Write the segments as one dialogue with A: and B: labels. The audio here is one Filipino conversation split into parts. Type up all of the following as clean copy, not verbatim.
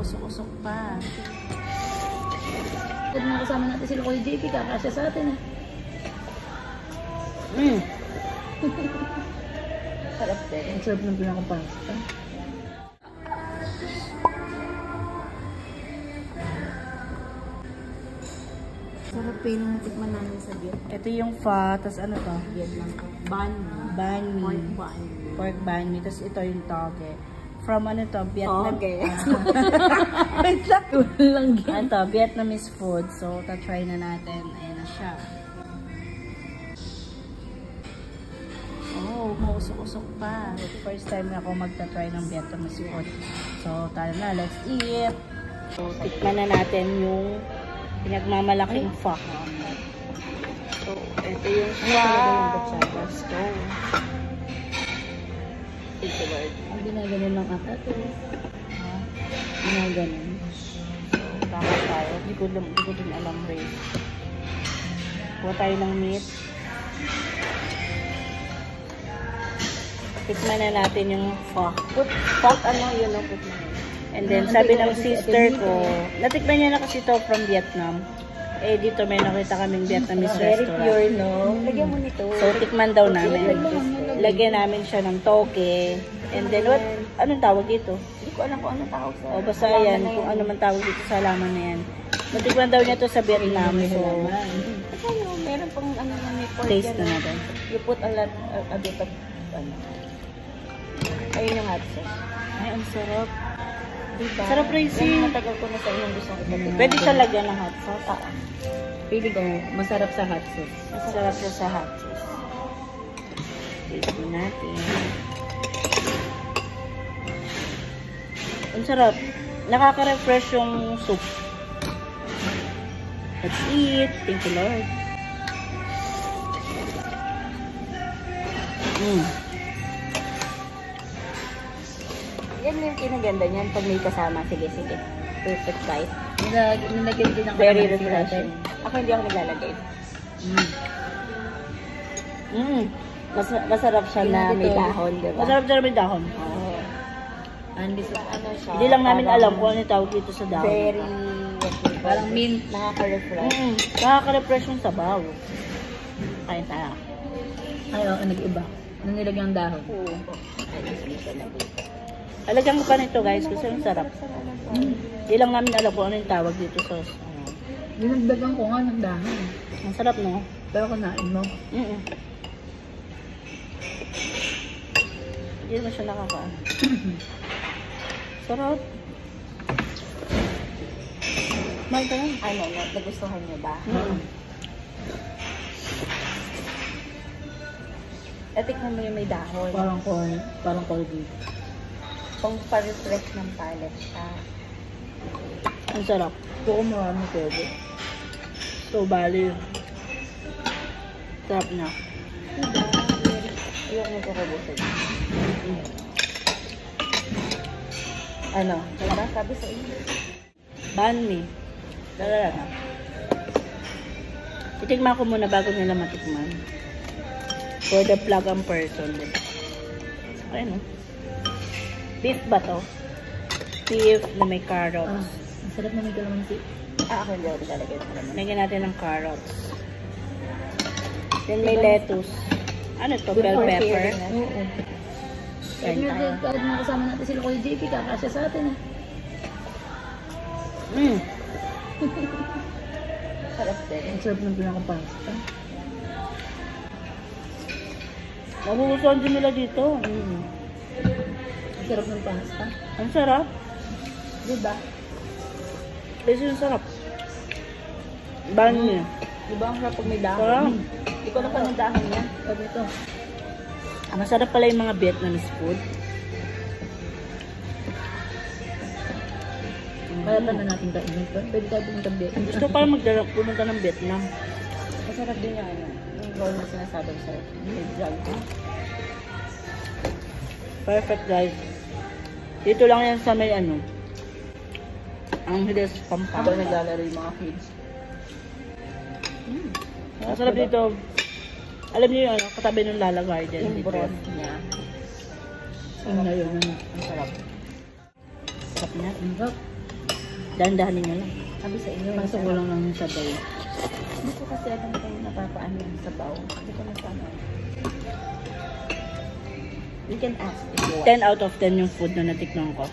A: Usok-usok pa. Kung nakasama natin sila Kuya JP, kakasya sa atin eh. Sarap din. Ang sarap ng pinakapasta. Sarap eh, nung natikman namin sa Vietnam. Ito yung pho, tapos ano to? Vietnam. Banh mi. Pork banh mi. Tapos ito yung toge. From ano to? Vietnam. Okay. Wait lang. Ano to? Vietnamese food. So, ta-try na natin. Ayan na siya. Oh, mausok-usok pa. First time na ako magta-try ng Vietnamese food. So, tara na. Let's eat. So, tikman na natin yung pinagmamalaking pho. So, ito yung pho. Let's go. Thank you, Lord. Ang ginaganon ng ata ito. Ginaganon. Tama tayo. Hindi ko din alam rin. Kuha tayo ng meat. Tikman na natin yung pho. Put ano yun o put na yun. And then, sabi ng sister ko, natikman niya na kasi ito from Vietnam. Eh, dito may nakita kaming Vietnamese restaurant. Very pure, no? Lagyan mo nito. So, tikman daw namin. Lagyan namin siya ng toge. And then, what? Anong tawag dito? Hindi ko alam kung anong tawag sa... O, basta yan. Kung ano man tawag dito sa halaman na yan. Natikman daw niya to sa Vietnam. So, meron pang ano na may pork. Taste na natin. You put a bit of, ano. Ayun yung hot sauce. Ay, ang sarap. Diba? Sarap Racy. Matagal ko na sa inyong gustong ito. Pwede siya lagyan ng hot sauce. Pili ko, masarap sa hot sauce. Masarap siya sa hot sauce. Taste natin. Ang sarap. Nakaka-refresh yung soup. Let's eat. Thank you, Lord. Yan yung kinaganda niyan pag may kasama. Sige. Perfect guys. Nilagyan din ako. Very refreshing. Ako hindi ako naglalagay. Masarap siya na may dahon, diba? Masarap siya na may dahon. Ano siya? Hindi lang namin alam kung ano tawag dito sa dahon. Very, parang mint. Nakaka-refresh. Nakaka-refresh yung sabaw. Kain tayo. Ay, nag-iba. Ano nilagyan ng dahon? Oo. Ay, nasa na dito. Alagyan ko pa nito guys kasi ang sarap. Hindi lang namin alam kung ano yung tawag dito sa dinagdagan ko nga ng dahon. Ang sarap no? Pero kanain mo? Hindi mo siya nakakaan. Sarap. Mahal ka lang? Ano, nagustuhan niyo ba? Etikman mo yung may dahon. Parang corned. Pang pa-refresh ng palate siya. Ang sarap. Buko marami pwede. So, bali. Sarap na. Ayaw mo kakabusin. Ano? Diba? Sabi sa inyo. Banh mi. Lalala na. Titigman ko muna bago nila matikman. For the plug and person. Okay, no? Beef ba to? Beef na may carrots. Ang sarap na may kalamansi. Ako hindi ako nilalagay ng kalamansi. Lagyan natin ng carrots. Then may lettuce. Ano to? Bell pepper. Oo. Kain tayo. Kahit nakasama natin sila Kuya JP, kakasya sa atin eh. Sarap din. Ang sarap ng pinakapasta. Mabubusuan din nila dito. Ang sarap ng pasta. Ang sarap. Diba? Kasi yung sarap. Banh mi. Diba ang sarap pag may dahon? Sarap. Hindi ko na pa ng dahon yan. Sabi ito. Masarap pala yung mga Vietnamese food. Kaya pa na natin kainin ito. Pwede tayo pumunta ng Vietnam. Gusto pa pumunta ng Vietnam. Masarap din yan. Yung roll na sinasabi sa perfect guys. Dito lang yan sa may ano. Ang Hiles Pampanga. Ito naglalaro yung mga kids. Masarap dito. Alam niyo yung ano, katabi ng Lala Garden. Yung broth niya. Ang sarap. Ang sarap. Sarap niya. Ang sarap. Dahan-dahanin nyo lang.
B: Sabi sa inyo,
A: Pasok ko lang ng sabaw.
B: Hindi ko kasi alam kayo napapaano yung sabaw. Hindi ko nasama. You can ask if you want.
A: 10 out of 10 yung food na natikman ko.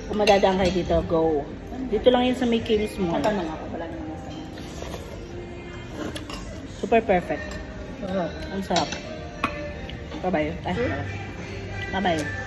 A: Kung madadaan kayo dito, go. Dito lang yun sa may Kim's Mall.
B: Tatanong ako, wala naman nasama.
A: Super perfect.
B: Sarap.
A: Ang sarap. Bye-bye. Ay, bye-bye.